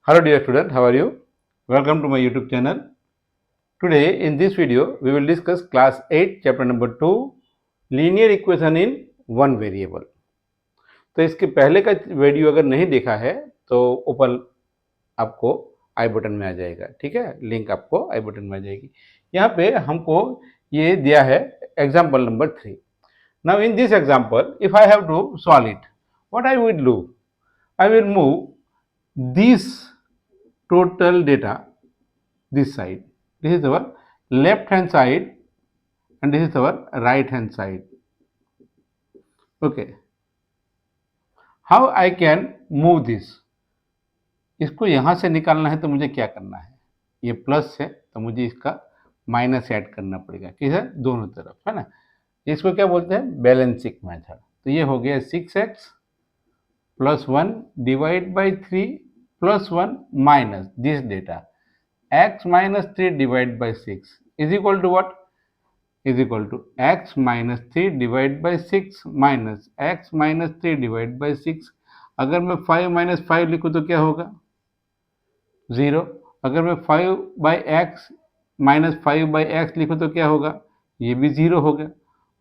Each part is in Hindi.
Hello dear student, how are you? Welcome to my YouTube channel. Today in this video we will discuss class 8 chapter number 2 linear equation in one variable. तो इसके पहले का वीडियो अगर नहीं देखा है तो ऊपर आपको आई बटन में आ जाएगा, ठीक है, लिंक आपको आई बटन में आ जाएगी। यहाँ पे हमको ये दिया है example number 3। Now in this example if I have to solve it, what I will do, I will move this total data this side. This is our left hand side and this is our right hand side. Okay. How I can move this? इसको यहाँ से निकालना है तो मुझे क्या करना है, ये प्लस है तो मुझे इसका माइनस ऐड करना पड़ेगा, किस है, दोनों तरफ, है ना। इसको क्या बोलते हैं, बैलेंसिंग मेथड। तो ये हो गया 6x plus 1 divided by 3 plus 1 minus this data x minus 3 divided by 6 is equal to what, is equal to x minus 3 divided by 6 minus x minus 3 divided by 6। अगर मैं 5 minus 5 लिखूँ तो क्या होगा, 0। अगर मैं 5 by x minus 5 by x लिखूँ तो क्या होगा, ये भी 0 हो गया।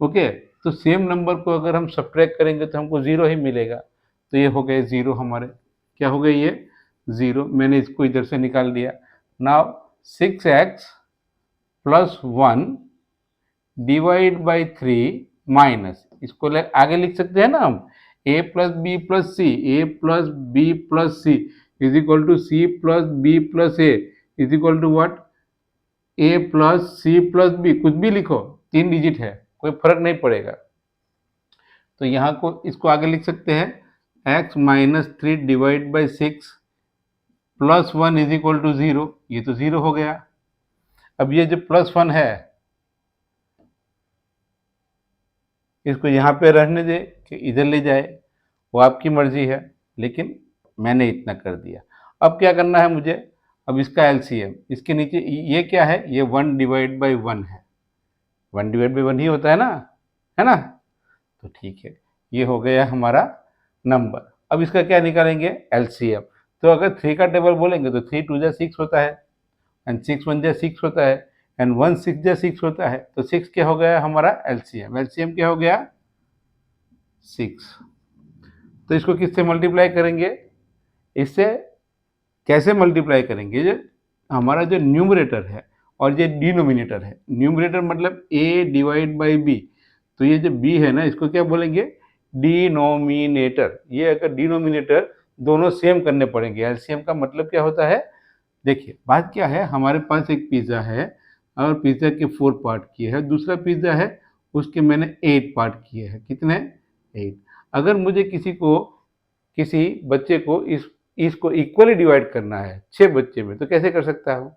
ओके, तो सेम नंबर को अगर हम सब्ट्रैक्ट करेंगे तो हमको 0 ही मिलेगा। तो ये हो गए 0, हमारे क्या हो गए, ये 0। मैंने इसको इधर से निकाल दिया। Now 6x plus 1 divide by 3 minus, इसको आगे लिख सकते हैं ना हम, a plus B plus C, A plus B plus C is equal to C plus B plus A is equal to what, A plus C plus B, कुछ भी लिखो, 3 डिजिट है, कोई फर्क नहीं पड़ेगा। तो यहाँ को इसको आगे लिख सकते हैं x minus 3 divide by 6 plus 1 is equal to 0, ये तो 0 हो गया। अब ये जो प्लस 1 है इसको यहाँ पे रहने दे कि इधर ले जाए, वो आपकी मर्जी है, लेकिन मैंने इतना कर दिया। अब क्या करना है मुझे, अब इसका एलसीएम, इसके नीचे ये क्या है, ये 1 डिवाइड बाई 1 है, 1 डिवाइड बाई 1 ही होता है ना, तो ठीक है, ये हो गया हमारा नंबर। अब इसका क्या निकालेंगे, एलसीएम। तो अगर 3 का टेबल बोलेंगे तो 3 2 जा 6 होता है, एंड 6 1 जा 6 होता है, एंड 1 6 जा 6 होता है। तो 6 क्या हो गया हमारा एलसीएम, एलसीएम क्या हो गया 6। तो इसको किससे मल्टीप्लाई करेंगे, इससे कैसे मल्टीप्लाई करेंगे, जो हमारा जो न्यूमरेटर है और ये डिनोमिनेटर है, न्यूमरेटर मतलब a डिवाइड बाई बी, तो ये जो b है ना, इसको क्या बोलेंगे, डिनोमिनेटर। ये अगर डिनोमिनेटर दोनों सेम करने पड़ेंगे। एलसीएम का मतलब क्या होता है, देखिए बात क्या है, हमारे पास एक पिज़्ज़ा है और पिज़्ज़ा के 4 पार्ट किए हैं, दूसरा पिज़्ज़ा है उसके मैंने 8 पार्ट किए हैं, कितने, 8। अगर मुझे किसी बच्चे को इसको इक्वली डिवाइड करना है 6 बच्चे में, तो कैसे कर सकता हूँ,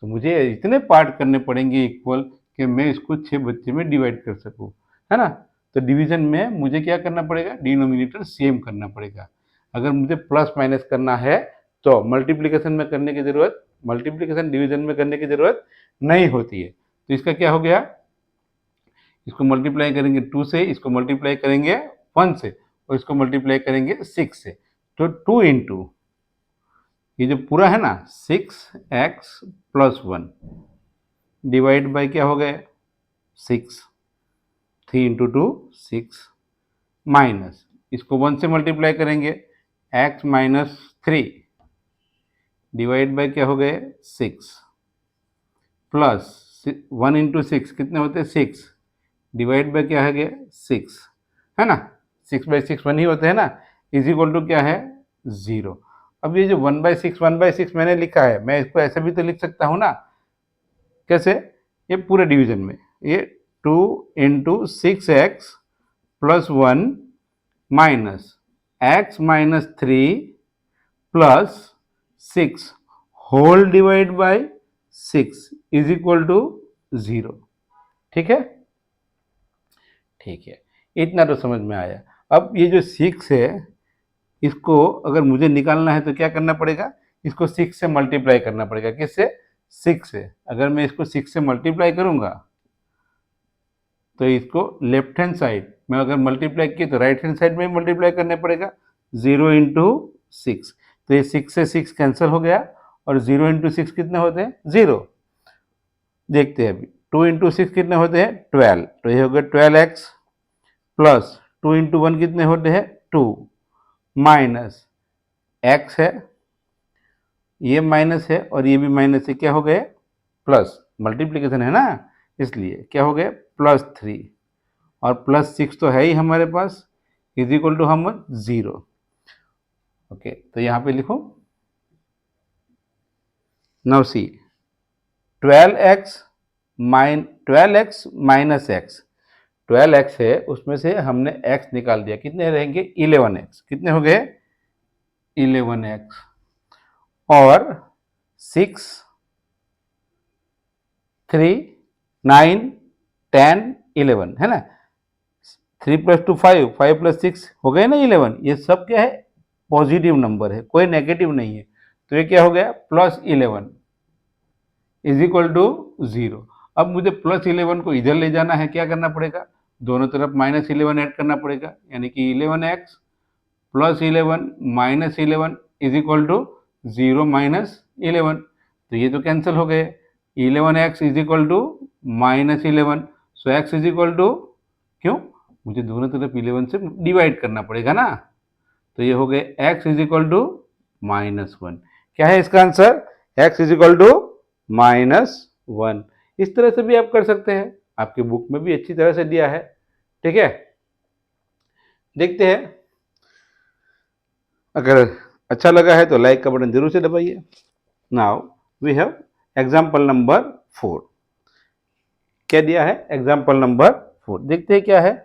तो मुझे इतने पार्ट करने पड़ेंगे इक्वल कि मैं इसको 6 बच्चे में डिवाइड कर सकूँ, है ना। तो डिवीजन में मुझे क्या करना पड़ेगा, डिनोमिनेटर सेम करना पड़ेगा। अगर मुझे प्लस माइनस करना है तो मल्टीप्लिकेशन में करने की जरूरत, मल्टीप्लिकेशन डिवीजन में करने की जरूरत नहीं होती है। तो इसका क्या हो गया, इसको मल्टीप्लाई करेंगे 2 से, इसको मल्टीप्लाई करेंगे 1 से, और इसको मल्टीप्लाई करेंगे 6 से। तो 2 इंटू ये जो पूरा है ना 6x प्लस 1 डिवाइड बाई क्या हो गया 6, 3 इंटू 2 6, माइनस इसको 1 से मल्टीप्लाई करेंगे x माइनस 3 डिवाइड बाई क्या हो गए 6, प्लस 1 इंटू 6 कितने होते हैं 6, डिवाइड बाई क्या है गया 6, है ना, 6 बाई 6 1 ही होते हैं ना, इज इक्वल टू क्या है 0। अब ये जो 1/6 मैंने लिखा है, मैं इसको ऐसे भी तो लिख सकता हूँ ना, कैसे, ये पूरे डिवीजन में ये 2 into 6x plus 1 minus x minus 3 plus 6 whole divide by 6 is equal to 0। ठीक है, ठीक है, इतना तो समझ में आया। अब ये जो 6 है इसको अगर मुझे निकालना है तो क्या करना पड़ेगा, इसको 6 से मल्टीप्लाई करना पड़ेगा, किससे, 6 से। अगर मैं इसको 6 से मल्टीप्लाई करूंगा तो इसको लेफ्ट हैंड साइड में अगर मल्टीप्लाई किए तो राइट हैंड साइड में मल्टीप्लाई करने पड़ेगा, 0 इंटू 6। तो ये 6 से 6 कैंसिल हो गया और 0 इंटू 6 कितने होते हैं? 0। देखते हैं अभी 2 इंटू 6 कितने होते हैं? 12। तो ये हो गया 12x प्लस 2 इंटू 1 कितने होते हैं? 2 माइनस x है, ये माइनस है और ये भी माइनस है, क्या हो गए? प्लस, मल्टीप्लीकेशन है ना, इसलिए क्या हो गया? +3 और +6 तो है ही हमारे पास, इज इक्वल टू हम 0। ओके, तो यहाँ पे लिखो now see 12x minus x, 12x है उसमें से हमने x निकाल दिया, कितने रहेंगे? 11x। कितने हो गए? 11x और 6 3 9 10 11 है ना, 3 + 2 5, 5 + 6 हो गए ना 11। ये सब क्या है? पॉजिटिव नंबर है, कोई नेगेटिव नहीं है। तो ये क्या हो गया? +11 इज इक्वल टू 0। अब मुझे +11 को इधर ले जाना है, क्या करना पड़ेगा? दोनों तरफ -11 ऐड करना पड़ेगा, यानी कि 11x + 11 - 11 इज इक्वल टू 0 - 11। तो ये तो कैंसिल हो गए। 11x is equal to -11, so x is equal to, क्यों? मुझे दोनों तरफ 11 से डिवाइड करना पड़ेगा ना, तो ये हो गए x इज इक्वल टू -1। क्या है इसका answer? x is equal to -1। इस तरह से भी आप कर सकते हैं, आपके बुक में भी अच्छी तरह से दिया है। ठीक है, देखते हैं। अगर अच्छा लगा है तो लाइक का बटन जरूर से दबाइए। Now we have example number 4। क्या दिया है? एग्जाम्पल नंबर 4, देखते हैं क्या है।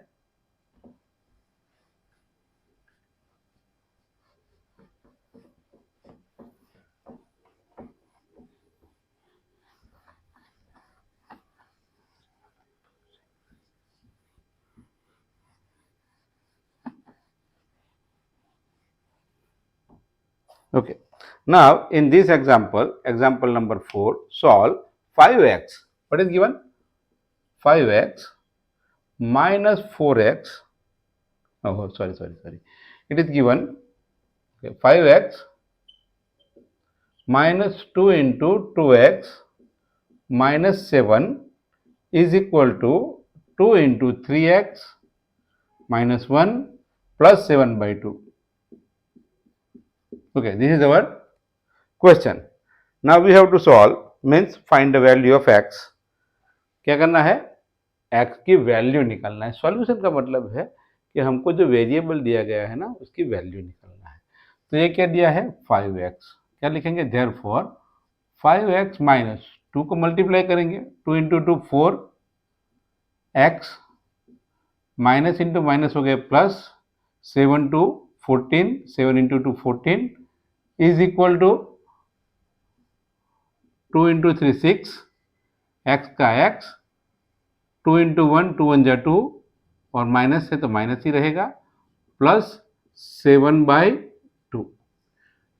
Okay, now in this example, example number 4, solve 5x. What is given? 5x minus 4x. Oh, sorry. It is given 5x minus 2 into 2x minus 7 is equal to 2 into 3x minus 1 plus 7 by 2. Okay, this is our question. Now we have to solve, means find the value of x. क्या करना है? x की वैल्यू निकालना है। सॉल्यूशन का मतलब है कि हमको जो वेरिएबल दिया गया है ना, उसकी वैल्यू निकालना है। तो ये क्या दिया है? 5x। क्या लिखेंगे? देयरफॉर 5x माइनस 2 को मल्टीप्लाई करेंगे, 2 into 2 4, x minus into minus हो गए plus, 7 to 14, 7 into 2 14 is equal to 2 into 3 6, x का x, 2 इंटू 1 2 1 जा 2 और माइनस है तो माइनस ही रहेगा, plus 7 by 2.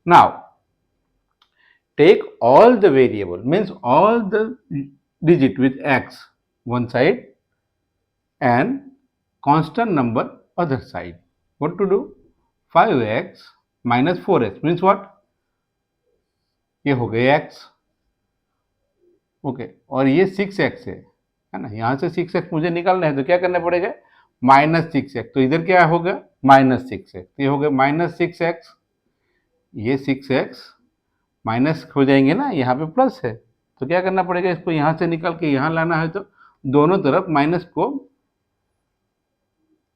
Now take all the variable, means all the digit with x one side and constant number other side. What to do? 5x minus 4x means what? ये हो गए x, ओके, और ये 6x है ना, यहाँ से 6x मुझे निकालना है तो क्या करना पड़ेगा? -6x। तो इधर क्या होगा? -6x। तो ये हो गया -6x, ये 6x माइनस हो जाएंगे ना, यहाँ पे प्लस है तो क्या करना पड़ेगा? इसको यहाँ से निकाल के यहाँ लाना है तो दोनों तरफ माइनस को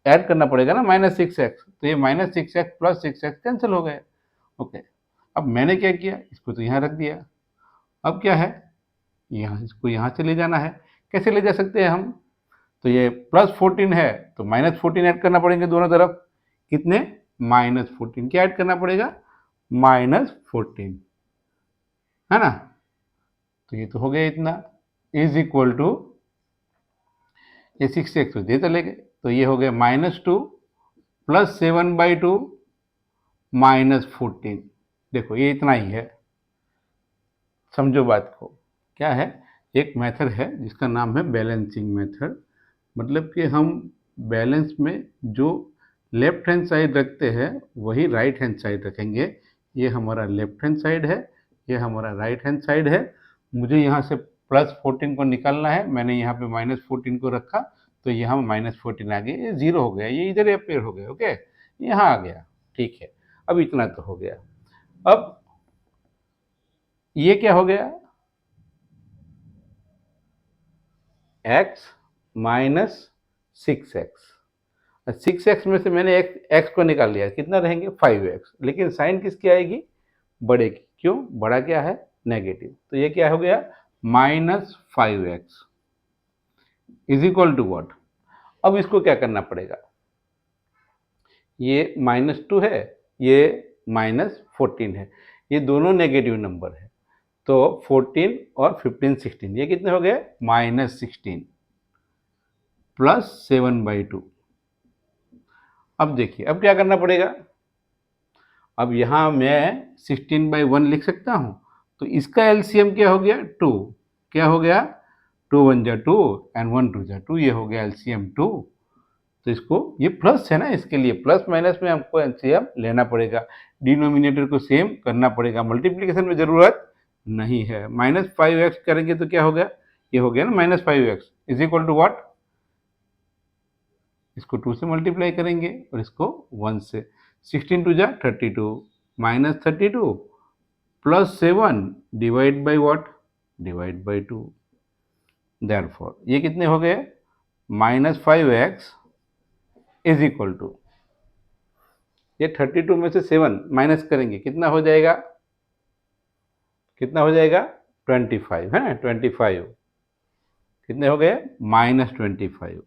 ऐड करना पड़ेगा ना, -6x। तो ये -6x प्लस 6x कैंसिल हो गए। ओके, अब मैंने क्या किया? इसको तो यहाँ रख दिया। अब क्या है? यहाँ इसको यहाँ से ले जाना है। कैसे ले जा सकते हैं हम? तो ये +14 है तो -14 ऐड करना पड़ेंगे दोनों तरफ। कितने? -14। क्या ऐड करना पड़ेगा? -14, है ना। तो ये तो हो गया इतना, इज इक्वल टू ये 6x दे चले गए, तो ये हो गया -2 प्लस 7 by 2 -14। देखो ये इतना ही है, समझो बात को। क्या है? एक मेथड है जिसका नाम है बैलेंसिंग मेथड, मतलब कि हम बैलेंस में जो लेफ्ट हैंड साइड रखते हैं वही राइट हैंड साइड रखेंगे, ये हमारा लेफ्ट हैंड साइड है, ये हमारा राइट हैंड साइड है। मुझे यहाँ से +14 को निकालना है, मैंने यहाँ पे -14 को रखा, तो यहाँ -14 आ गया, ये 0 हो गया, ये इधर अपेयर हो गया, ओके, यहाँ आ गया, ठीक है। अब इतना तो हो गया। अब ये क्या हो गया, x माइनस 6x। 6x में से मैंने x को निकाल लिया, कितना रहेंगे 5x, लेकिन साइन किसकी आएगी, बड़े की, क्यों, बड़ा क्या है, नेगेटिव, तो ये क्या हो गया, -5x is equal to what. अब इसको क्या करना पड़ेगा, ये -2 है, ये -14 है, ये दोनों नेगेटिव नंबर है, तो 14 और 15 16, ये कितने हो गए, -16 + 7/2। अब देखिए, अब क्या करना पड़ेगा, अब यहाँ मैं 16/1 लिख सकता हूँ, तो इसका एलसीएम क्या हो गया, 2, क्या हो गया, 2 1 जा 2 एंड 1 2 जा 2, ये हो गया एलसीएम 2। तो इसको, ये प्लस है ना, इसके लिए प्लस माइनस में हमको एलसीएम लेना पड़ेगा, डिनोमिनेटर को सेम करना पड़ेगा, मल्टीप्लिकेशन में जरूरत नहीं है। -5x करेंगे तो क्या हो गया, ये हो गया ना -5x is equal to what, इसको 2 से मल्टीप्लाई करेंगे और इसको 1 से, 16 2 जा 32 -32 +7 divide by what, divide by 2। Therefore ये कितने हो गए, -5x इज इक्वल टू, ये 32 में से 7 माइनस करेंगे, कितना हो जाएगा, कितना हो जाएगा, 25 है, 25, कितने हो गए, -25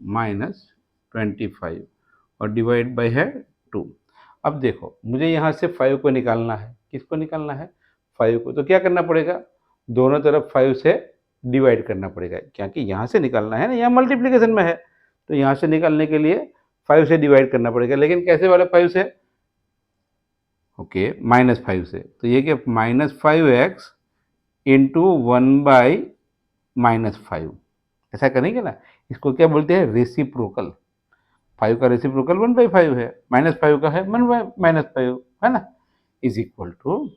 और डिवाइड बाई है 2। अब देखो, मुझे यहाँ से 5 को निकालना है, किसको निकालना है, 5 को, तो क्या करना पड़ेगा, दोनों तरफ 5 से डिवाइड करना पड़ेगा, क्योंकि यहाँ से निकालना है ना, यहाँ मल्टीप्लिकेशन में है, तो यहाँ से निकालने के लिए 5 से डिवाइड करना पड़ेगा, लेकिन कैसे वाले 5 से, ओके, -5 से, तो ये क्या, -5x इंटू 1/-5, ऐसा करेंगे ना, इसको क्या बोलते हैं, रेसिप्रोकल। 5 का रेसिप्रोकल 1/5 है, -5 का है 1/-5 है ना, is equal to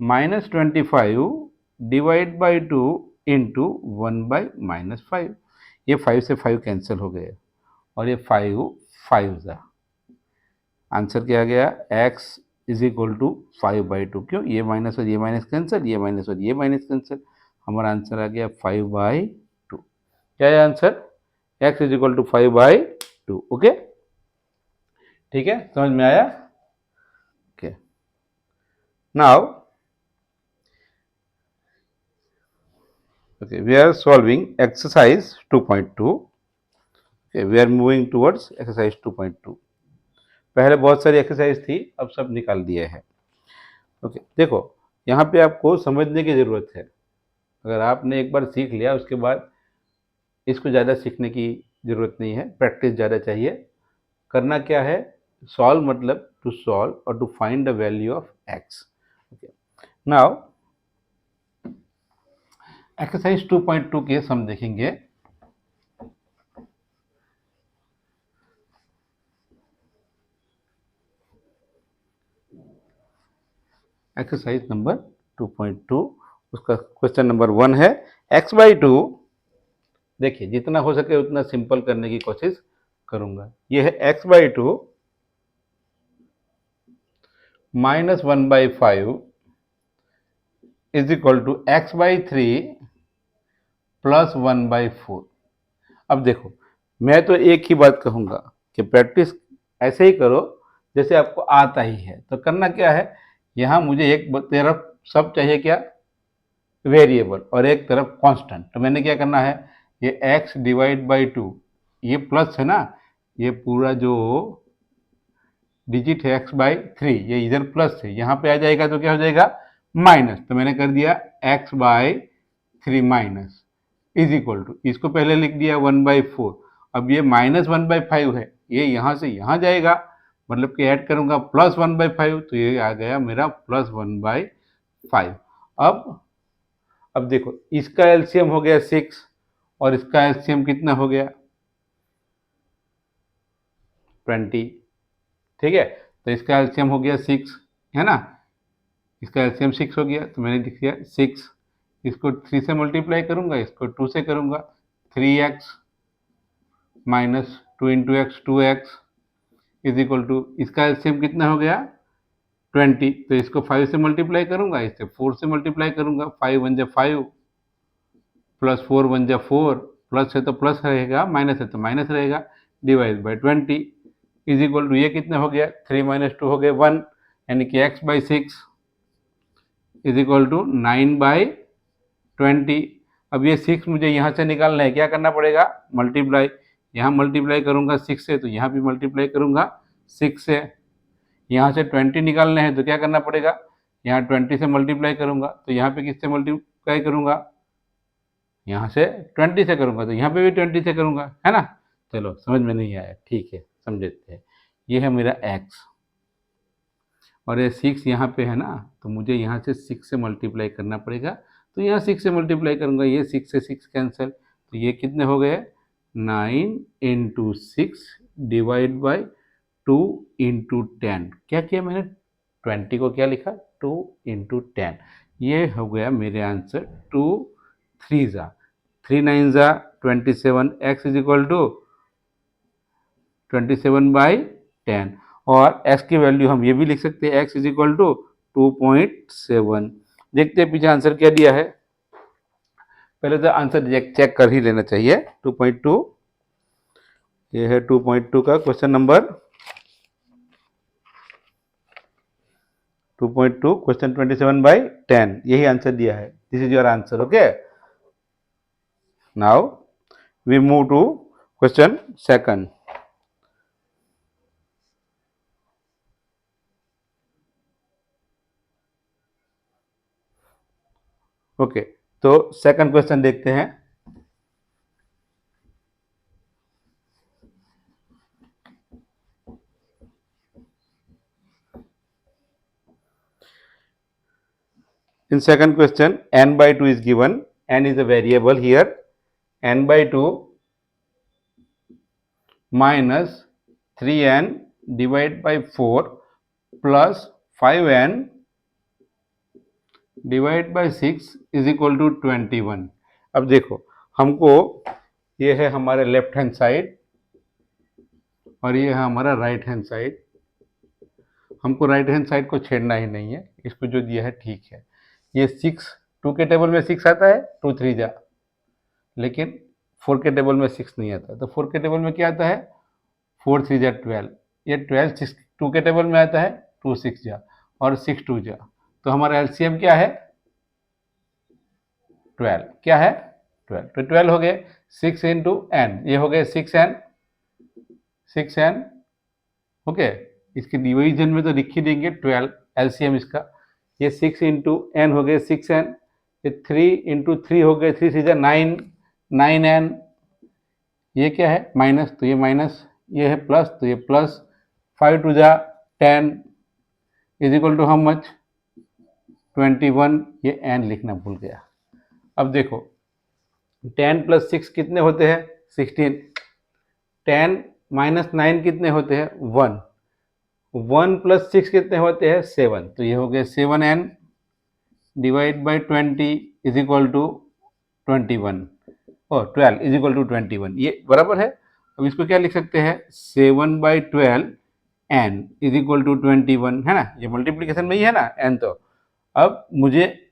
-25 divide by 2 into 1/-5। ये 5 से 5 कैंसिल हो गए और ये 5 5 जा, आंसर क्या आ गया, x इज इक्वल टू 5/2, क्यों, ये माइनस और ये माइनस कैंसिल, ये माइनस और ये माइनस कैंसिल, हमारा आंसर आ गया 5/2। क्या है answer, x is equal to 5/2, okay, ठीक है, समझ में आया, okay. Now okay, we are solving exercise 2.2, okay, we are moving towards exercise 2.2। पहले बहुत सारी एक्सरसाइज थी, अब सब निकाल दिए हैं, ओके। देखो, यहाँ पे आपको समझने की ज़रूरत है, अगर आपने एक बार सीख लिया उसके बाद इसको ज़्यादा सीखने की ज़रूरत नहीं है, प्रैक्टिस ज़्यादा चाहिए। करना क्या है, सॉल्व मतलब टू सॉल्व और to find the value of X, okay. Now exercise 2.2 के हम देखेंगे, एक्सरसाइज नंबर 2.2, उसका क्वेश्चन नंबर 1 है, x/2, देखिए जितना हो सके उतना सिंपल करने की कोशिश करूंगा। ये है x/2 -1/5 is equal to x/3 +1/4। अब देखो, मैं तो एक ही बात कहूंगा कि प्रैक्टिस ऐसे ही करो जैसे आपको आता ही है। तो करना क्या है, यहाँ मुझे एक तरफ सब चाहिए क्या, वेरिएबल, और एक तरफ कांस्टेंट। तो मैंने क्या करना है, ये x डिवाइड बाई 2, ये प्लस है ना, ये पूरा जो डिजिट है x/3, ये इधर प्लस है, यहाँ पे आ जाएगा तो क्या हो जाएगा, माइनस, तो मैंने कर दिया x/3 minus is equal to, इसको पहले लिख दिया 1/4। अब ये -1/5 है, ये यहाँ से यहाँ जाएगा, मतलब कि ऐड करूंगा +1/5, तो ये आ गया मेरा +1/5। अब देखो, इसका एलसीएम हो गया 6 और इसका एलसीएम कितना हो गया, 20, ठीक है, तो इसका एलसीएम हो गया 6, है ना, इसका एलसीएम 6 हो गया, तो मैंने लिख दिया 6। इसको 3 से मल्टीप्लाई करूंगा, इसको 2 से करूंगा, 3x minus 2 into X 2x is equal to, इसका एलसीएम कितना हो गया 20, तो इसको 5 से मल्टीप्लाई करूंगा, इससे 4 से मल्टीप्लाई करूंगा, 5 1 जा 5 प्लस 4 1 जा 4, प्लस है तो प्लस रहेगा, माइनस है तो माइनस रहेगा, divide by 20 is equal to, ये कितना हो गया 3 माइनस 2 हो गया 1, यानी कि x by 6 is equal to 9/20। अब ये 6 मुझे यहाँ से निकालना है, क्या करना पड़ेगा मल्टीप्लाई, यहाँ मल्टीप्लाई करूँगा 6 से, तो यहाँ भी मल्टीप्लाई करूँगा 6 से, यहाँ से 20 निकालने हैं तो क्या करना पड़ेगा, यहाँ 20 से मल्टीप्लाई करूँगा, तो यहाँ पे किससे मल्टीप्लाई करूँगा, यहाँ से 20 से करूँगा, तो यहाँ पे भी 20 से करूँगा, है ना। चलो समझ में नहीं आया, ठीक है समझते हैं। ये है मेरा x और ये 6 यहाँ पे है ना, तो मुझे यहाँ से 6 से मल्टीप्लाई करना पड़ेगा, तो यहाँ 6 से मल्टीप्लाई करूँगा, ये 6 से 6 कैंसिल, तो ये कितने हो गए 9 इंटू 6 डिवाइड बाई 2 इंटू 10। क्या किया मैंने 20 को क्या लिखा 2 इंटू 10, ये हो गया मेरे आंसर 2 3 जा 3 9 जा 27, x इज इक्वल टू 27/10, और x की वैल्यू हम ये भी लिख सकते हैं, x इज इक्वल टू 2.7। देखते हैं पीछे आंसर क्या दिया है, पहले तो आंसर चेक कर ही लेना चाहिए। 2.2, ये है 2.2 का क्वेश्चन नंबर 2.2 क्वेश्चन 27/10, यही आंसर दिया है, this is your answer. Okay, now we move to question second. Okay, तो सेकंड क्वेश्चन देखते हैं। In second question, n by 2 is given, n is a variable here, n by 2 minus 3n divided by 4 plus 5n divide by 6 is equal to 21। अब देखो हमको ये है हमारे लेफ्ट हैंड साइड और ये है हमारा राइट हैंड साइड, हमको राइट हैंड साइड को छेड़ना ही नहीं है, इसको जो दिया है ठीक है। ये 6 2 के टेबल में 6 आता है 2 3 जा, लेकिन 4 के टेबल में 6 नहीं आता, तो 4 के टेबल में क्या आता है 4 3 जा 12, ये 12 6 2 के टेबल में आता है 2 6 जा और 6 2 जा, तो हमारा एलसीएम क्या है 12, क्या है 12, तो 12 हो गए 6 इंटू एन, ये हो गए 6n ओके। इसके डिवीजन में तो लिख ही देंगे 12 एलसीएम इसका, ये 6 इंटू एन हो गए 6n, ये 3 इंटू 3 हो गए 3 3 9 9n, ये क्या है माइनस, तो ये माइनस, ये है प्लस, तो ये प्लस, 5 2 जा 10 is equal to how much 21, ये n लिखना भूल गया। अब देखो 10 प्लस 6 कितने होते हैं 16, 10 माइनस 9 कितने होते हैं 1, 1 प्लस 6 कितने होते हैं 7, तो ये हो गए 7n divide by 20 is equal to 21 और 12 इज इक्वल टू 21, ये बराबर है। अब इसको क्या लिख सकते हैं 7/12 n इज इक्वल टू 21, है ना, ये मल्टीप्लीकेशन में ही है ना n, तो अब मुझे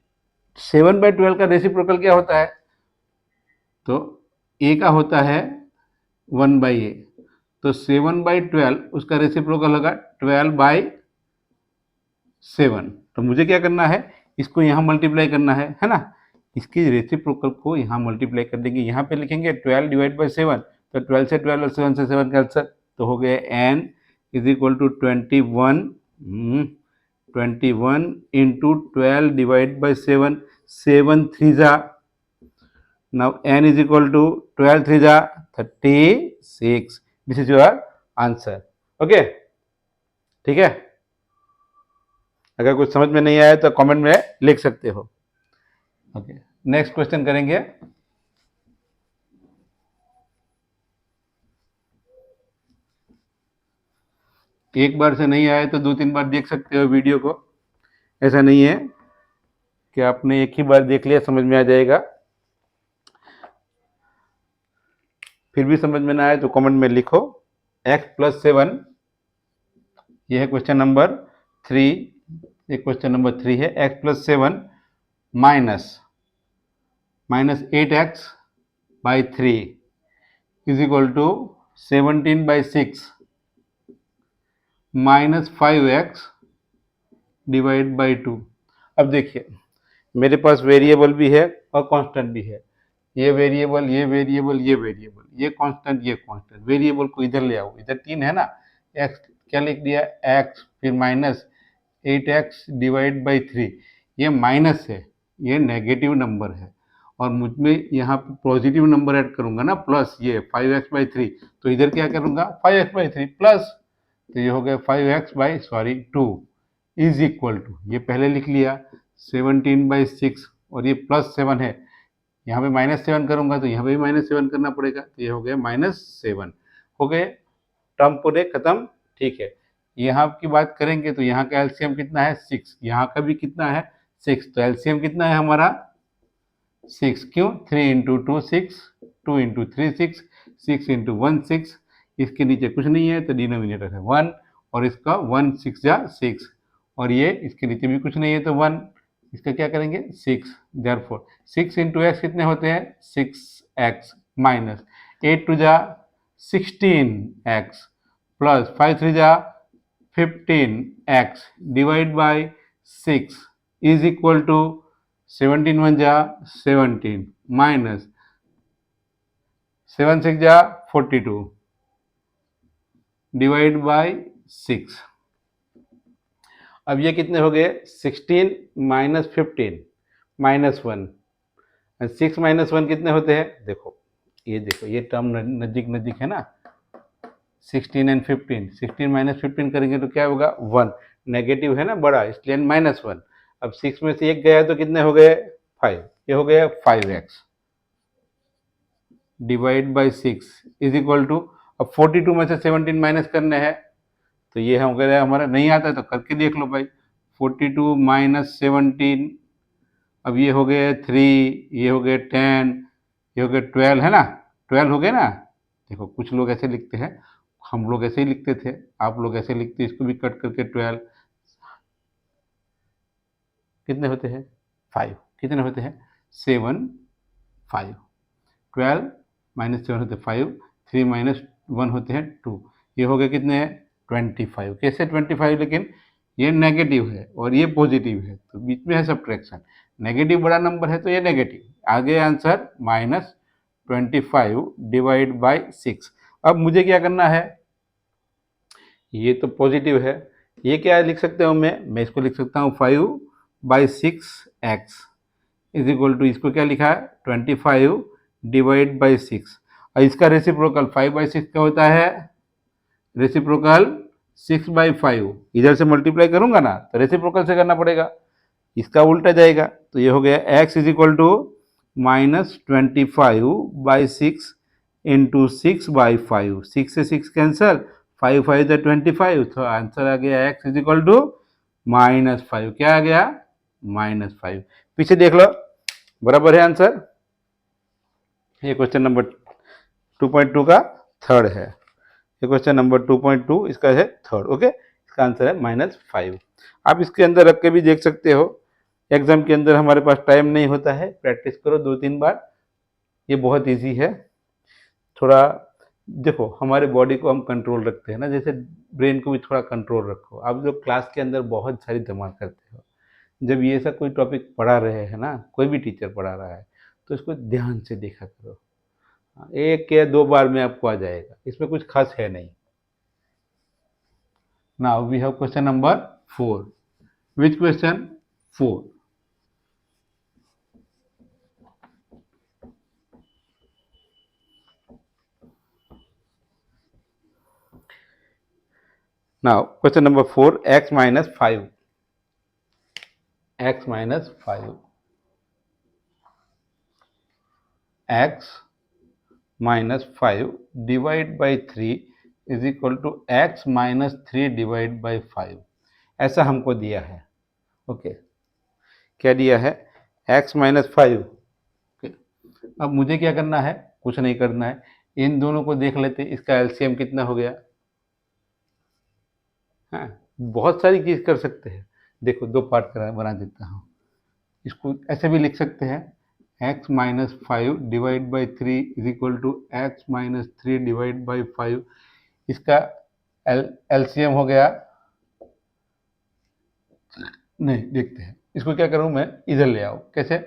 7/12 का रेसिप्रोकल क्या होता है, तो a का होता है 1/a, तो 7/12 उसका रेसिप्रोकल होगा 12/7, तो मुझे क्या करना है इसको यहाँ मल्टीप्लाई करना है ना, इसकी रेसिप्रोकल को यहाँ मल्टीप्लाई कर देंगे, यहाँ पे लिखेंगे 12 डिवाइड बाई 7, तो 12 से 12 और 7 से 7 कैंसिल, तो हो गए n is equal to 21 into 12 divide by 7, 7 3 जा, now n is equal to 12 3 जा 36, this is your answer। Okay ठीक है, अगर कुछ समझ में नहीं आया तो कमेंट में लिख सकते हो। ओके, नेक्स्ट क्वेश्चन करेंगे। एक बार से नहीं आए तो 2 3 बार देख सकते हो वीडियो को, ऐसा नहीं है कि आपने एक ही बार देख लिया समझ में आ जाएगा। फिर भी समझ में ना आए तो कमेंट में लिखो। x+7, यह है क्वेश्चन नंबर 3। ये क्वेश्चन नंबर 3 है। x+7 minus 8x/3 is equal to 17/6 minus 5x divide by 2। अब देखिए, मेरे पास वेरिएबल भी है और कांस्टेंट भी है। ये वेरिएबल, ये वेरिएबल, ये वेरिएबल, ये कांस्टेंट, ये कांस्टेंट। वेरिएबल को इधर ले आओ, इधर 3 है ना। x क्या लिख दिया, x, फिर माइनस 8x डिवाइड बाई 3। ये माइनस है, ये नेगेटिव नंबर है, और मुझ में यहाँ पे पॉजिटिव नंबर ऐड करूंगा ना, प्लस ये 5x/3, तो इधर क्या करूंगा 5x/3 प्लस, तो ये हो गया 2 इज इक्वल टू, ये पहले लिख लिया 17/6, और ये +7 है, यहाँ पे -7 करूंगा तो यहाँ पे भी -7 करना पड़ेगा, तो ये हो गया -7। हो गए टर्म पूरे खत्म। ठीक है, यहाँ की बात करेंगे तो यहाँ का एलसीएम कितना है 6, यहाँ का भी कितना है 6, तो एलसीएम कितना है हमारा 6। क्यों, 3 × 2 6, 2 × 3 6, 6 × 1 6, इसके नीचे कुछ नहीं है तो डिनोमिनेटर है 1, और इसका 1 6 जा 6, और ये इसके नीचे भी कुछ नहीं है तो 1, इसका क्या करेंगे 6। देयरफॉर 6 × x कितने होते हैं 6x, माइनस 8 2 जा 16x, प्लस 5 3 जा 15x divide by 6 is equal to 17 1 जा 17, माइनस 7 6 जा 42 डिवाइड बाई 6। अब ये कितने हो गए 16 माइनस 15 -1, 6 - 1 कितने होते हैं, देखो ये टर्म नज़दीक नज़दीक है ना, 16 और 15, 16 - 15 करेंगे तो क्या होगा 1, नेगेटिव है ना बड़ा, इसलिए -1। अब 6 में से एक गया तो कितने हो गए 5, ये हो गया 5x divide by 6 is equal to, अब 42 में से 17 माइनस करने हैं, तो ये हो गया हमारा, नहीं आता है तो करके देख लो भाई। 42 - 17, अब ये हो गए 3, ये हो गए 10, ये हो गए 12, है ना, 12 हो गए ना। देखो कुछ लोग ऐसे लिखते हैं, हम लोग ऐसे ही लिखते थे, आप लोग ऐसे लिखते, इसको भी कट करके 12 कितने होते हैं 5, कितने होते हैं 7 5, 12 - 7 होते हैं 5, 3 - 1 होते हैं 2, ये हो गए कितने हैं 25। कैसे 25, लेकिन ये नेगेटिव है और ये पॉजिटिव है, तो बीच में है सब्ट्रैक्शन, नेगेटिव बड़ा नंबर है तो ये नेगेटिव, आगे आंसर -25 डिवाइड बाई 6। अब मुझे क्या करना है, ये तो पॉजिटिव है, ये क्या लिख सकते हो, मैं इसको लिख सकता हूँ 5/6x इज इक्वल टू, इसको क्या लिखा है 25 डिवाइड बाई 6, और इसका रेसिप्रोकल 5/6 क्या होता है, रेसिप्रोकल 6/5, इधर से मल्टीप्लाई करूंगा ना तो रेसिप्रोकल से करना पड़ेगा, इसका उल्टा जाएगा, तो ये हो गया x is equal to -25/6 into 6/5, 6 से 6 कैंसल, 5 5 = 25, तो आंसर आ गया x इज इक्वल टू -5। क्या आ गया -5, पीछे देख लो बराबर है आंसर। ये क्वेश्चन नंबर 2.2 का थर्ड है, ये क्वेश्चन नंबर 2.2 इसका है थर्ड। ओके, इसका आंसर है -5। आप इसके अंदर रख के भी देख सकते हो, एग्जाम के अंदर हमारे पास टाइम नहीं होता है, प्रैक्टिस करो 2-3 बार, ये बहुत इजी है। थोड़ा देखो, हमारे बॉडी को हम कंट्रोल रखते हैं ना, जैसे ब्रेन को भी थोड़ा कंट्रोल रखो। आप जो क्लास के अंदर बहुत सारी दिमाग करते हो, जब ये सब कोई टॉपिक पढ़ा रहे हैं ना, कोई भी टीचर पढ़ा रहा है, तो इसको ध्यान से देखा करो, 1 या 2 बार में आपको आ जाएगा, इसमें कुछ खास है नहीं। Now we have question number 4। Which question 4? Now question number 4, x minus 5, x minus 5, x minus 5 divide by 3 is equal to x minus 3 divide by 5, ऐसा हमको दिया है। ओके, क्या दिया है, x माइनस 5। अब मुझे क्या करना है, कुछ नहीं करना है, इन दोनों को देख लेते, इसका एलसीएम कितना हो गया। हाँ, बहुत सारी चीज़ कर सकते हैं। देखो दो पार्ट बना देता हूँ, इसको ऐसे भी लिख सकते हैं, x minus 5 divide by 3 is equal to X minus 3 divide by 5। इसका एलसीएम हो गया, नहीं देखते हैं, इसको क्या करूँ मैं, इधर ले आओ, कैसे,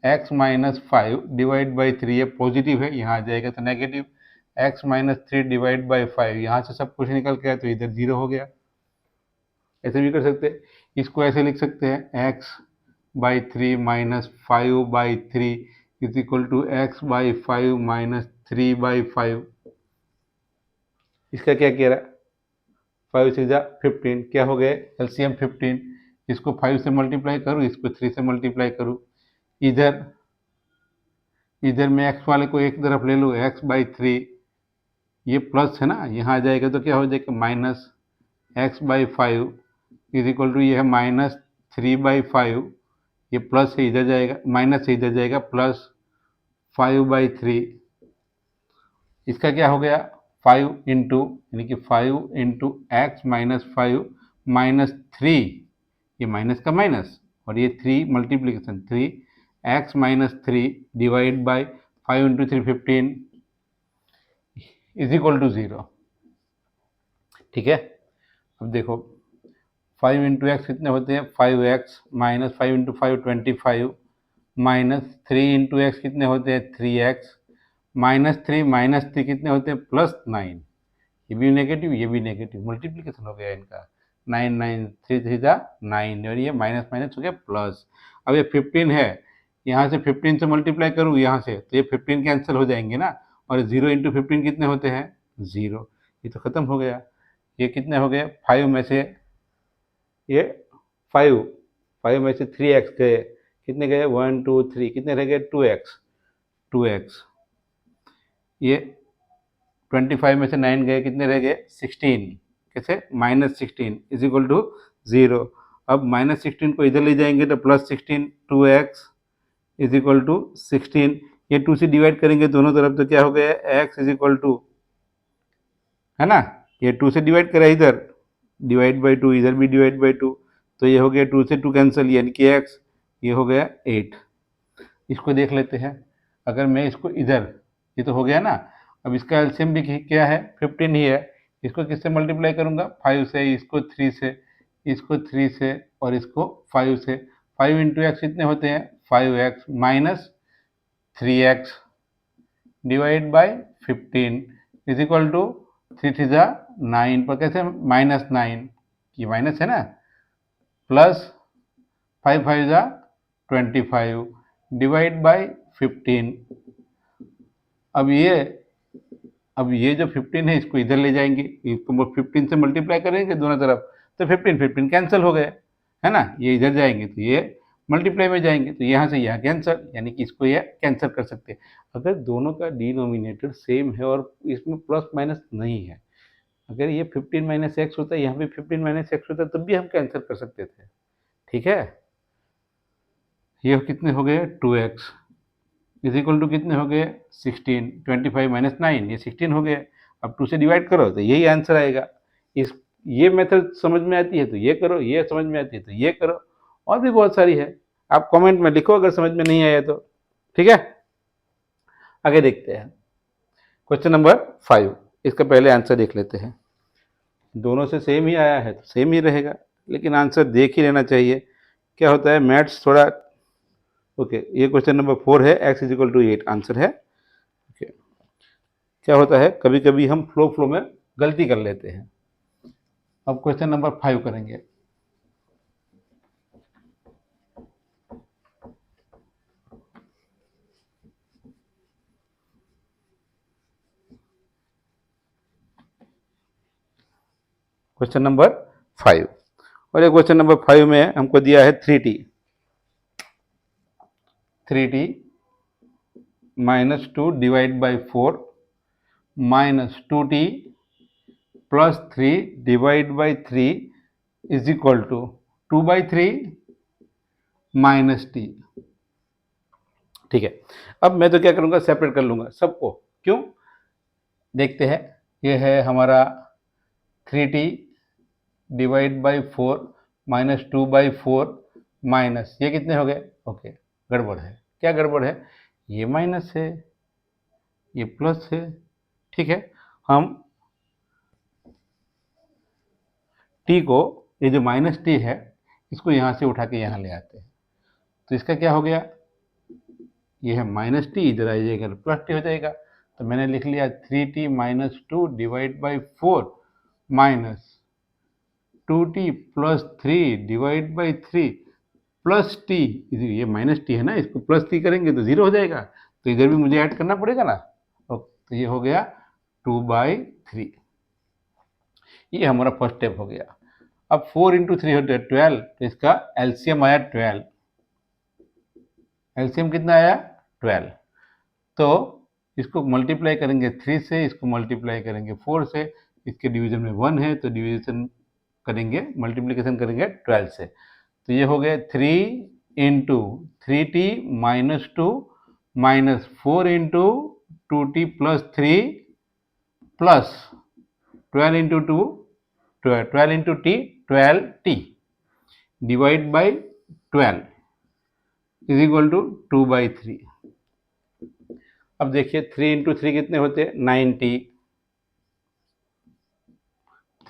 x माइनस 5 डिवाइड बाई 3, ये पॉजिटिव है, यहाँ आ जाएगा तो negative, x minus 3 divide by 5, यहाँ से सब कुछ निकल गया तो इधर जीरो हो गया। ऐसे भी कर सकते हैं, इसको ऐसे लिख सकते हैं, x by 3 minus 5 by 3 is equal to X by 5 minus 3 by 5। इसका क्या कह रहा है, 5 से 15, क्या हो गए, एलसीएम 15। इसको 5 से मल्टीप्लाई करूँ, इसको 3 से मल्टीप्लाई करूँ, इधर इधर मैं x वाले को एक तरफ ले लूँ, x बाई 3, ये प्लस है ना, यहाँ आ जाएगा तो क्या हो जाएगा, minus X by 5 is equal to, ये है माइनस 3 बाई 5, ये प्लस से इधर जाएगा, माइनस से इधर जाएगा, प्लस 5 बाई 3। इसका क्या हो गया, 5 इंटू, यानी कि 5 इंटू एक्स माइनस 5 माइनस 3, ये माइनस का माइनस, और ये 3 multiplication 3 X minus 3 divide by 5 into 3 15 is equal to 0। ठीक है, अब देखो 5 इंटू एक्स कितने होते हैं, 5x minus 5 into 5 25 minus 3 into x कितने होते हैं, 3x माइनस थ्री कितने होते हैं, प्लस 9। ये भी नेगेटिव, ये भी नेगेटिव, मल्टीप्लीकेशन हो गया इनका, 9 9 3 3 जा 9, और ये माइनस माइनस हो गया प्लस। अब ये 15 है, यहाँ से 15 से मल्टीप्लाई करूँ यहाँ से, तो ये 15 कैंसिल हो जाएंगे ना, और 0 इंटू 15 कितने होते हैं, 0। ये तो ख़त्म हो गया, ये कितने हो गए, 5 में से ये 5 में से 3x गए, कितने गए, 1 2 3, कितने रह गए, 2x। ये 25 में से 9 गए, कितने रह गए, 16, कैसे, माइनस 16 इज इक्वल टू 0। अब माइनस 16 को इधर ले जाएंगे तो plus 16, 2x is equal to 16, ये 2 से डिवाइड करेंगे दोनों तरफ तो क्या हो गया, x इज इक्वल टू, है ना, ये 2 से डिवाइड करा इधर, डिवाइड बाई 2, इधर भी डिवाइड बाई 2, तो ये हो गया 2 से 2 कैंसिल, यानी कि x, ये हो गया 8। इसको देख लेते हैं, अगर मैं इसको इधर, ये तो हो गया ना, अब इसका एलसीएम भी क्या है, 15 ही है, इसको किससे मल्टीप्लाई करूंगा, 5 से, इसको 3 से, इसको 3 से, और इसको 5 से। 5 इंटू एक्स कितने होते हैं, 5x minus 3x divide by 15 is equal to 3 3 जा 9, पर कैसे, माइनस 9, ये माइनस है ना, प्लस 5 5 जा 25 डिवाइड बाई 15। अब ये जो 15 है, इसको इधर ले जाएंगे, इसको 15 से मल्टीप्लाई करेंगे दोनों तरफ, तो 15 कैंसिल हो गए, है ना, ये इधर जाएंगे तो ये मल्टीप्लाई में जाएंगे, तो यहाँ से यहाँ कैंसिल, यानी कि इसको ये कैंसिल कर सकते हैं। अगर दोनों का डिनोमिनेटर सेम है और इसमें प्लस माइनस नहीं है, अगर ये 15 माइनस एक्स होता है, यहाँ पे 15 माइनस एक्स होता है, तब भी हम कैंसिल कर सकते थे। ठीक है, ये कितने हो गए, 2x इज इक्वल टू कितने हो गए, 16, 25 माइनस 9, ये 16 हो गए। अब 2 से डिवाइड करो तो यही आंसर आएगा। इस ये मेथड समझ में आती है तो ये करो, ये समझ में आती है तो ये करो, और भी बहुत सारी है, आप कमेंट में लिखो अगर समझ में नहीं आया तो। ठीक है, आगे देखते हैं, क्वेश्चन नंबर 5, इसका पहले आंसर देख लेते हैं। दोनों से सेम ही आया है तो सेम ही रहेगा, लेकिन आंसर देख ही लेना चाहिए। क्या होता है, मैथ्स थोड़ा, ओके, ये क्वेश्चन नंबर 4 है, x is equal to 8 answer है। ओके, क्या होता है, कभी कभी हम फ्लो में गलती कर लेते हैं। अब क्वेश्चन नंबर 5 करेंगे। क्वेश्चन नंबर 5, और ये क्वेश्चन नंबर 5 में हमको दिया है 3t minus 2 divide by 4 minus 2t plus 3 divide by 3 is equal to 2 by 3 minus T. ठीक है, अब मैं तो क्या करूँगा, सेपरेट कर लूँगा सबको। क्यों, देखते हैं। ये है हमारा 3t divide by 4 minus 2/4 minus ये कितने हो गए। ओके, गड़बड़ है। क्या गड़बड़ है, ये माइनस है, ये प्लस है। ठीक है, हम t को, ये जो माइनस टी है, इसको यहाँ से उठा के यहाँ ले आते हैं। तो इसका क्या हो गया, ये है माइनस टी, इधर आ जाएगा तो प्लस टी हो जाएगा। तो मैंने लिख लिया 3t minus 2 divide by 4 minus 2t plus 3 divide by 3 plus T. ये माइनस टी है ना, इसको प्लस टी करेंगे तो जीरो हो जाएगा, तो इधर भी मुझे ऐड करना पड़ेगा ना। तो ये हो गया 2/3। ये हमारा फर्स्ट स्टेप हो गया। अब 4 इंटू 3 होते हैं 12, तो इसका एलसीएम आया 12। एलसीएम कितना आया, 12। तो इसको मल्टीप्लाई करेंगे 3 से, इसको मल्टीप्लाई करेंगे 4 से, इसके डिवीजन में 1 है तो डिवीजन करेंगे, मल्टीप्लिकेशन करेंगे 12 से। तो ये हो गया 3 into 3t minus 2 minus 4 into 2t plus 3 plus 12 into 2 12 into T 12t divide by 12 is equal to 2/3। अब देखिए 3 इंटू 3 कितने होते हैं, 90।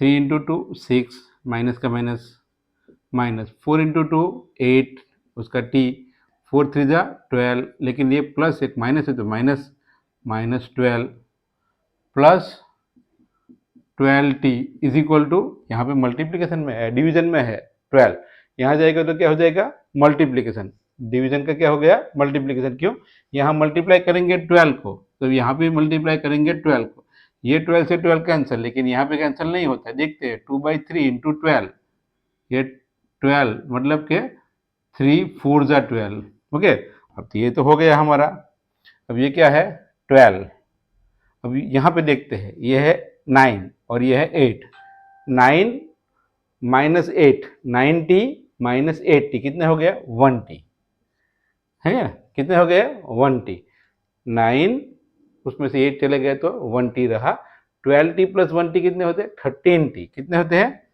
3 इंटू 2 6, माइनस का माइनस, माइनस 4 इंटू 2 8, उसका टी, 4 3 जा 12, लेकिन ये प्लस एक माइनस है तो minus, minus 12 plus 12t is equal to, यहाँ पे मल्टीप्लिकेशन में है, डिवीजन में है 12, यहाँ जाएगा तो क्या हो जाएगा, मल्टीप्लिकेशन। डिवीजन का क्या हो गया, मल्टीप्लिकेशन। क्यों, यहाँ मल्टीप्लाई करेंगे 12 को, तो यहाँ पे मल्टीप्लाई करेंगे 12 को। ये 12 से 12 कैंसिल, लेकिन यहाँ पे कैंसिल नहीं होता। देखते हैं 2/3 इंटू 12, ये 12 मतलब के 3 4 जा 12। ओके, अब तो ये तो हो गया हमारा। अब ये क्या है, 12। अब यहाँ पे देखते हैं, ये है 9 और ये है 8। 9 माइनस 8, 9t माइनस 8t कितने हो गया, 1t है ना। कितने हो गए, 1t। 9 उसमें से 8 चले गए तो 1t रहा। 12t प्लस 1t कितने होते हैं, 13t। कितने होते हैं,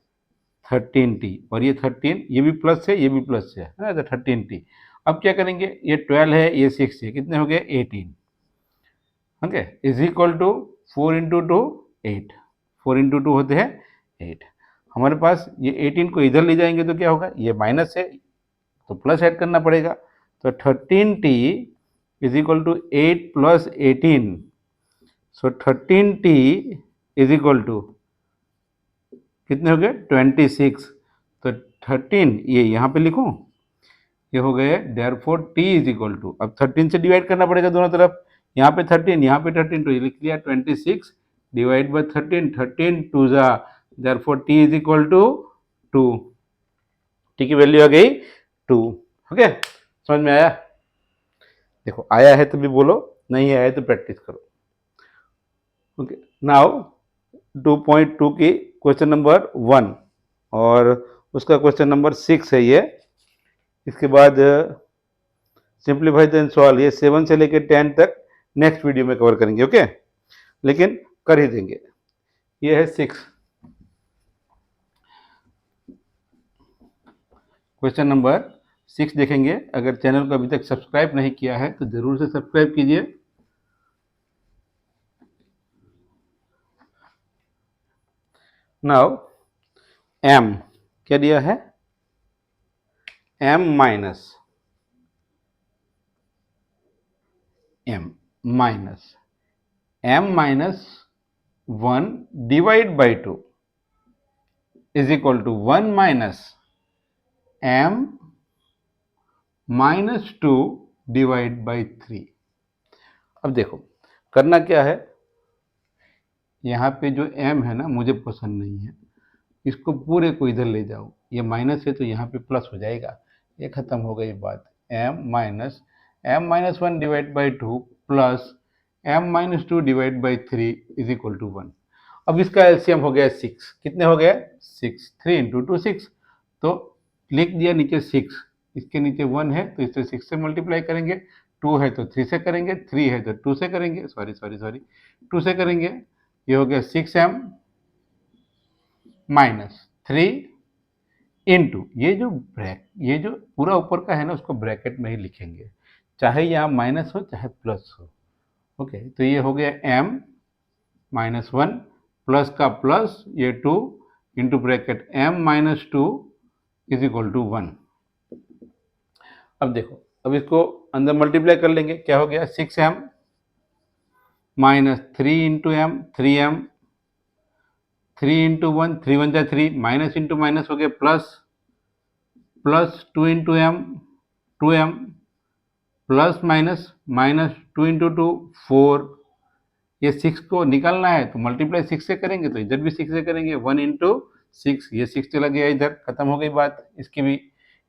13t। और ये 13, ये भी प्लस है, ये भी प्लस है ना, तो 13t। अब क्या करेंगे, ये 12 है, ये 6 है, कितने हो गए, 18। Okay, is equal to 4 into 2 8, 4 into 2 होते हैं 8। हमारे पास ये 18 को इधर ले जाएंगे तो क्या होगा, ये माइनस है तो प्लस ऐड करना पड़ेगा। तो 13t is equal to 8 plus 18। So 13t is equal to कितने हो गए, 26। तो 13 ये यहाँ पे लिखूं, ये हो गए therefore t is equal to, अब 13 से डिवाइड करना पड़ेगा दोनों तरफ। यहाँ पे 13, यहाँ पे 13, तो ये लिख लिया 26 डिवाइड बाई 13, 13 2 जा, therefore t is equal to 2। t की वैल्यू आ गई 2। ओके, समझ में आया। देखो आया है तो भी बोलो, नहीं आया है तो प्रैक्टिस करो। ओके, नाउ 2.2 की क्वेश्चन नंबर 1 और उसका क्वेश्चन नंबर 6 है ये। इसके बाद सिंप्लीफाई एंड सॉल्व, ये 7 से लेकर 10 तक नेक्स्ट वीडियो में कवर करेंगे। ओके, लेकिन कर ही देंगे। ये है 6, क्वेश्चन नंबर 6 देखेंगे। अगर चैनल को अभी तक सब्सक्राइब नहीं किया है तो जरूर से सब्सक्राइब कीजिए। नाउ m क्या दिया है, m minus m minus 1 divide by 2 is equal to 1 minus m minus 2 divide by 3। अब देखो करना क्या है, यहाँ पे जो m है ना मुझे पसंद नहीं है, इसको पूरे को इधर ले जाओ। ये माइनस है तो यहाँ पे प्लस हो जाएगा, ये खत्म हो गई बात। m minus 1 divide by 2 plus m minus 2 divide by 3 is equal to 1। अब इसका एलसीएम हो गया 6। कितने हो गए, 6। 3 इंटू 2 6, तो लिख दिया नीचे 6 इसके नीचे 1 है तो इसे 6 से मल्टीप्लाई करेंगे, 2 है तो 3 से करेंगे, 3 है तो 2 से करेंगे, सॉरी 2 से करेंगे। ये हो गया 6m माइनस 3 इंटू ये जो पूरा ऊपर का है ना उसको ब्रैकेट में ही लिखेंगे, चाहे यहाँ माइनस हो चाहे प्लस हो। ओके, तो ये हो गया m माइनस 1 प्लस का प्लस ये 2 into bracket m minus 2 is equal to 1। अब देखो, अब इसको अंदर मल्टीप्लाई कर लेंगे, क्या हो गया 6m minus 3 into M 3m 3 into 1 3 1 जा 3 माइनस इंटू माइनस हो गया plus 2 into m 2m plus minus minus 2 into 2 4। ये 6 को निकालना है तो मल्टीप्लाई 6 से करेंगे, तो इधर भी 6 से करेंगे, 1 इंटू 6, ये 6 चला गया इधर, खत्म हो गई बात इसकी भी।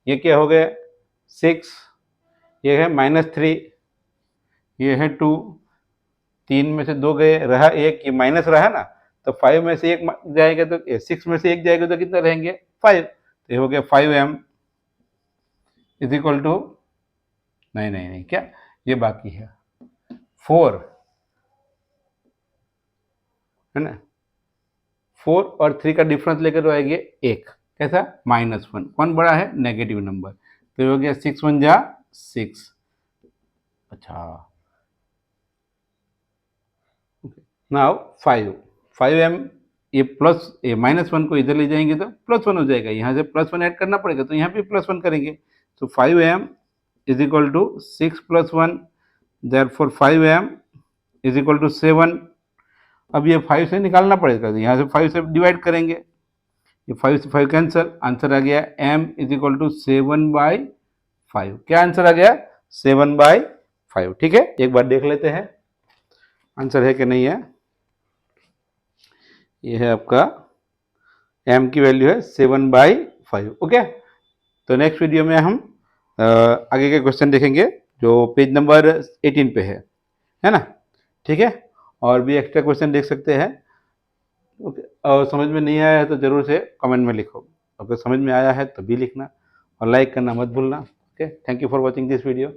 ये क्या हो गया 6, ये है माइनस 3, ये है 2, 3 में से 2 गए, रहा 1, ये माइनस रहा ना, तो 5 में से 1 जाएगा तो 6 में से 1 जाएगा तो कितना रहेंगे 5, तो ये हो गया 5m इज इक्वल टू नहीं क्या, ये बाकी है 4 है ना, 4 और 3 का डिफरेंस लेकर आएंगे 1, कैसा -1, कौन बड़ा है नेगेटिव नंबर, तो ये हो गया 6 1 जा 6। अच्छा, नाउ 5m, ये प्लस ये -1 को इधर ले जाएंगे तो +1 हो जाएगा, यहाँ से +1 ऐड करना पड़ेगा तो यहाँ पे +1 करेंगे, तो 5m is equal to 6 + 1, therefore 5m is equal to 7। अब ये 5 से निकालना पड़ेगा तो यहाँ से 5 से डिवाइड करेंगे, ये 5 से 5 कैंसिल, आंसर आ गया m इज इक्वल टू 7/5। क्या आंसर आ गया 7/5। ठीक है, एक बार देख लेते हैं आंसर है कि नहीं है। ये है आपका m की वैल्यू है 7/5। ओके, तो नेक्स्ट वीडियो में हम आगे के क्वेश्चन देखेंगे जो पेज नंबर 18 पे है ना। ठीक है, और भी एक्स्ट्रा क्वेश्चन देख सकते हैं। ओके, और समझ में नहीं आया है तो ज़रूर से कमेंट में लिखो, अगर समझ में आया है तो भी लिखना और लाइक करना मत भूलना। Okay, thank you for watching this video.